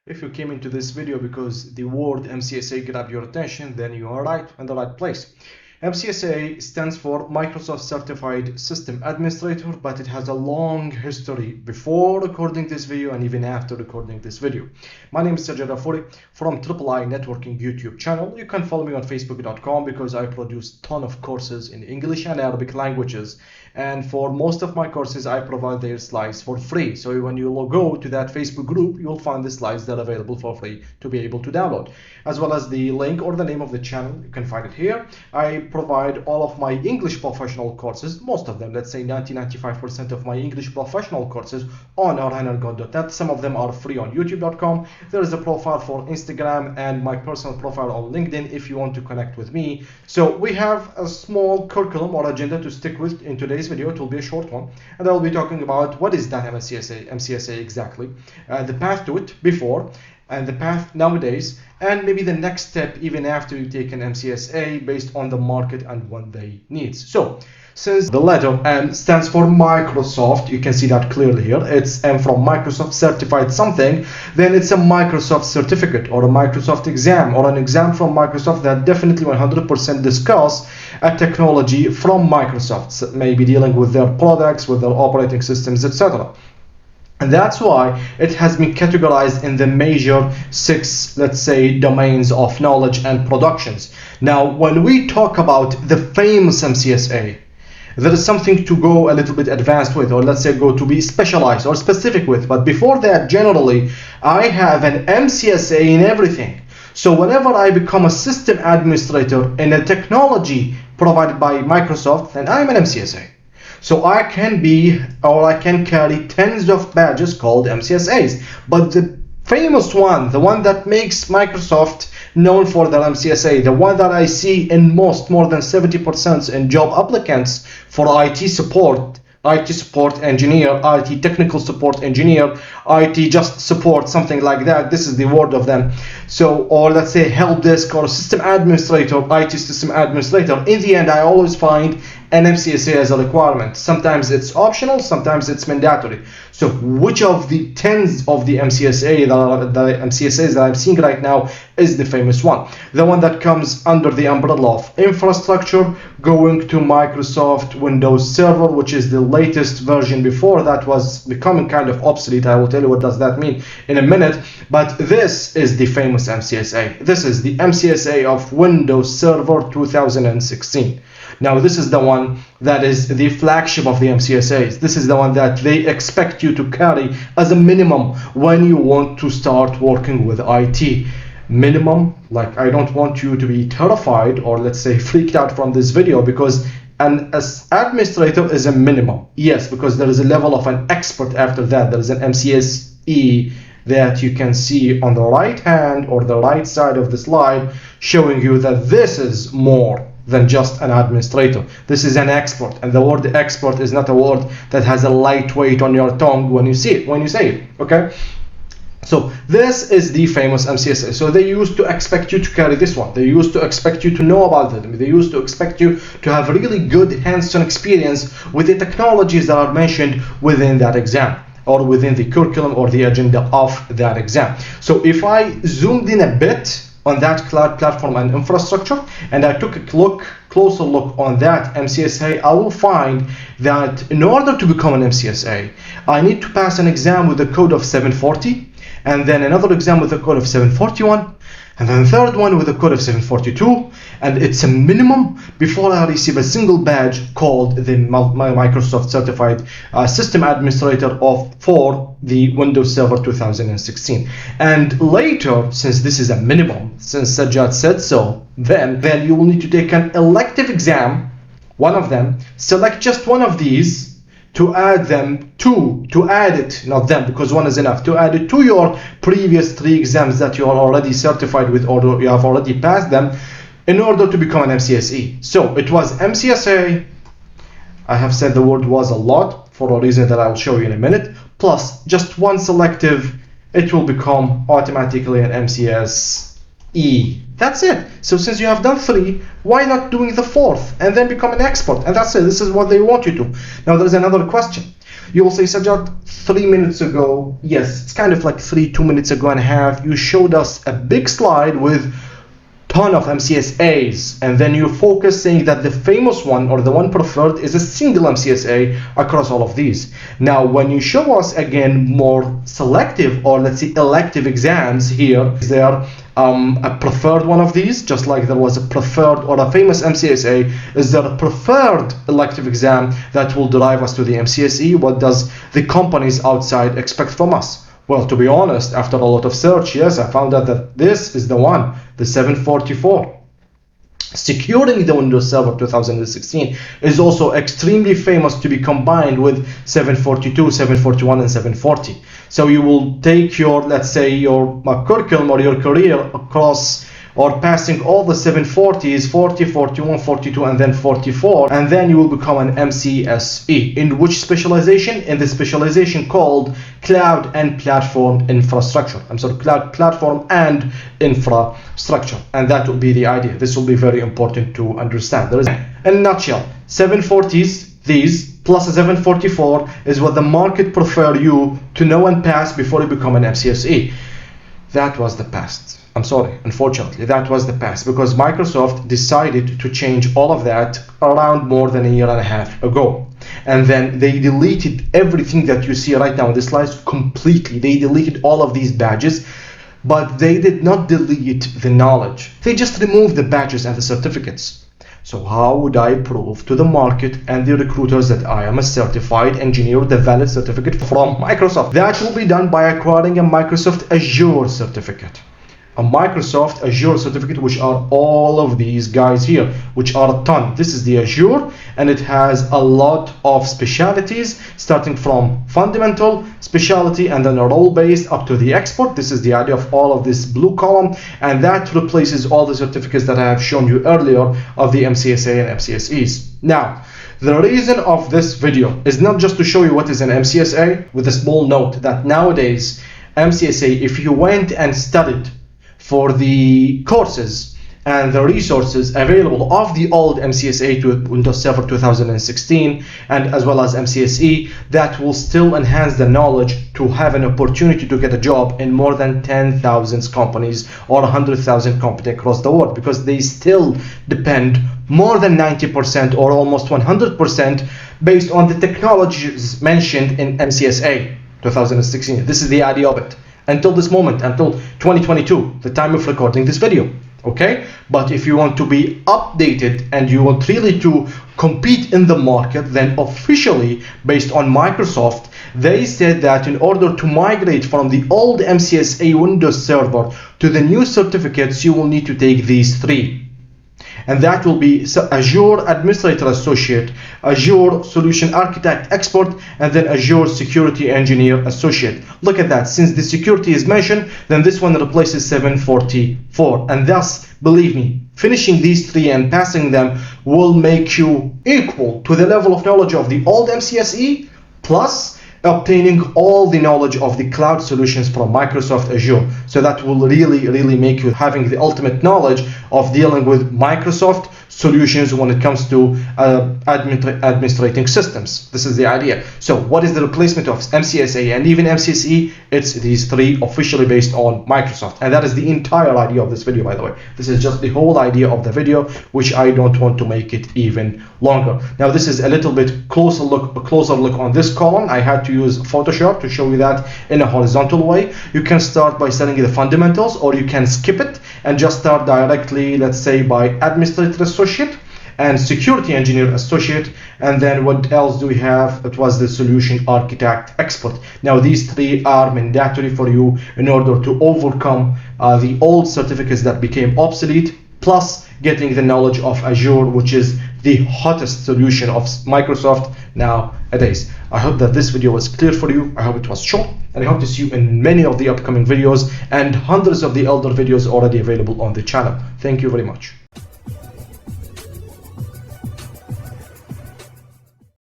If you came into this video because the word MCSA grabbed your attention, then you are right in the right place. MCSA stands for Microsoft Certified System Administrator, but it has a long history before recording this video and even after recording this video. My name is Sajjad Afuri from III Networking YouTube channel. You can follow me on facebook.com because I produce a ton of courses in English and Arabic languages. And for most of my courses, I provide their slides for free. So when you go to that Facebook group, you'll find the slides that are available for free to be able to download, as well as the link or the name of the channel. You can find it here. I provide all of my English professional courses, most of them, let's say 90-95% of my English professional courses on orhanergon.net. Some of them are free on youtube.com. There is a profile for Instagram and my personal profile on LinkedIn if you want to connect with me. So we have a small curriculum or agenda to stick with in today's video. It will be a short one, and I will be talking about what is that MCSA exactly, the path to it before, and the path nowadays, and maybe the next step even after you take an MCSA based on the market and what they need. So since the letter M stands for Microsoft, you can see that clearly here, it's M from Microsoft certified something, then it's a Microsoft certificate or a Microsoft exam or an exam from Microsoft that definitely 100% discuss a technology from Microsoft, maybe dealing with their products, with their operating systems, etc. And that's why it has been categorized in the major 6, let's say, domains of knowledge and productions. Now, when we talk about the famous MCSA, there is something to go a little bit advanced with, or let's say go to be specialized or specific with. But before that, generally, I have an MCSA in everything. So whenever I become a system administrator in a technology provided by Microsoft, then I'm an MCSA. So I can be, or I can carry tens of badges called MCSAs. But the famous one, the one that makes Microsoft known for their MCSA, the one that I see in more than 70% in job applicants for IT support engineer, IT technical support engineer, IT just support, something like that. This is the word of them. So, or let's say help desk or system administrator, IT system administrator. In the end, I always find an MCSA as a requirement. Sometimes it's optional, sometimes it's mandatory. So which of the tens of the MCSAs that I'm seeing right now is the famous one? The one that comes under the umbrella of infrastructure, going to Microsoft Windows Server, which is the latest version. Before that was becoming kind of obsolete. I will tell you what does that mean in a minute. But this is the famous MCSA. This is the MCSA of Windows Server 2016. Now, this is the one that is the flagship of the MCSAs. This is the one that they expect you to carry as a minimum when you want to start working with IT. Minimum, like I don't want you to be terrified or let's say freaked out from this video, because an administrator is a minimum. Yes, because there is a level of an expert after that. There is an MCSE that you can see on the right hand or the right side of the slide, showing you that this is more than just an administrator. This is an expert, and the word expert is not a word that has a light weight on your tongue when you say it, okay? So this is the famous MCSA. So they used to expect you to carry this one. They used to expect you to know about it. They used to expect you to have really good hands-on experience with the technologies that are mentioned within that exam, or within the curriculum or the agenda of that exam. So if I zoomed in a bit on that cloud platform and infrastructure, and I took a closer look on that MCSA, I will find that in order to become an MCSA, I need to pass an exam with a code of 740, and then another exam with a code of 741, and then a third one with a code of 742, and it's a minimum before I receive a single badge called the Microsoft Certified System Administrator for the Windows Server 2016. And later, since this is a minimum, since Sajjad said so, then you will need to take an elective exam, one of them, select just one of these, to add it, not them, because one is enough, to add it to your previous 3 exams that you are already certified with or you have already passed them, in order to become an MCSE. So it was MCSA, I have said the word was a lot for a reason that I will show you in a minute, plus just one selective, it will become automatically an MCSE. That's it. So since you have done 3, why not doing the 4th and then become an expert? And that's it. This is what they want you to. Now there's another question. You will say, Sajjad, 3 minutes ago, yes, it's kind of like 2 minutes ago and a half, you showed us a big slide with ton of MCSAs, and then you focus saying that the famous one or the one preferred is a single MCSA across all of these. Now when you show us again more selective, or let's say elective exams here, is there a preferred one of these, just like there was a preferred or a famous MCSA? Is there a preferred elective exam that will drive us to the MCSE? What does the companies outside expect from us? Well, to be honest, after a lot of search, yes, I found out that this is the one, the 744. Securing the Windows Server 2016 is also extremely famous to be combined with 742, 741, and 740. So you will take your, let's say, your curriculum or your career across or passing all the 740s, 40, 41, 42, and then 44, and then you will become an MCSE. In which specialization? In the specialization called Cloud and Platform Infrastructure. I'm sorry, Cloud Platform and Infrastructure. And that will be the idea. This will be very important to understand. There is, in a nutshell, 740s, these, plus a 744 is what the market prefer you to know and pass before you become an MCSE. That was the past. I'm sorry, unfortunately, that was the past, because Microsoft decided to change all of that around more than a year and a half ago. And then they deleted everything that you see right now in the slides completely. They deleted all of these badges, but they did not delete the knowledge. They just removed the badges and the certificates. So how would I prove to the market and the recruiters that I am a certified engineer with a valid certificate from Microsoft? That will be done by acquiring a Microsoft Azure certificate. A Microsoft Azure certificate, which are all of these guys here, which are a ton. This is the Azure, and it has a lot of specialities, starting from fundamental, specialty, and then a role-based up to the expert. This is the idea of all of this blue column, and that replaces all the certificates that I have shown you earlier of the MCSA and MCSEs. Now, the reason of this video is not just to show you what is an MCSA, with a small note that nowadays, MCSA, if you went and studied for the courses and the resources available of the old MCSA to Windows Server 2016 and as well as MCSE, that will still enhance the knowledge to have an opportunity to get a job in more than 10,000 companies or 100,000 companies across the world, because they still depend more than 90% or almost 100% based on the technologies mentioned in MCSA 2016. This is the idea of it. Until this moment, until 2022, the time of recording this video, okay? But if you want to be updated and you want really to compete in the market, then officially, based on Microsoft, they said that in order to migrate from the old MCSA Windows Server to the new certificates, you will need to take these 3. And that will be Azure Administrator Associate, Azure Solution Architect Expert, and then Azure Security Engineer Associate. Look at that. Since the security is mentioned, then this one replaces 744. And thus, believe me, finishing these 3 and passing them will make you equal to the level of knowledge of the old MCSE, plus obtaining all the knowledge of the cloud solutions from Microsoft Azure. So that will really make you having the ultimate knowledge of dealing with Microsoft solutions when it comes to administrating systems. This is the idea. So what is the replacement of MCSA and even MCSE? It's these 3 officially based on Microsoft. And that is the entire idea of this video, by the way. This is just the whole idea of the video, which I don't want to make it even longer. Now this is a little bit closer look on this column. I had to use Photoshop to show you that in a horizontal way. You can start by studying the fundamentals, or you can skip it and just start directly, let's say, by Administrator Associate and Security Engineer Associate. And then what else do we have? It was the Solution Architect Expert. Now these 3 are mandatory for you in order to overcome the old certificates that became obsolete, plus getting the knowledge of Azure, which is the hottest solution of Microsoft nowadays. I hope that this video was clear for you. I hope it was short, and I hope to see you in many of the upcoming videos and hundreds of the elder videos already available on the channel. Thank you very much.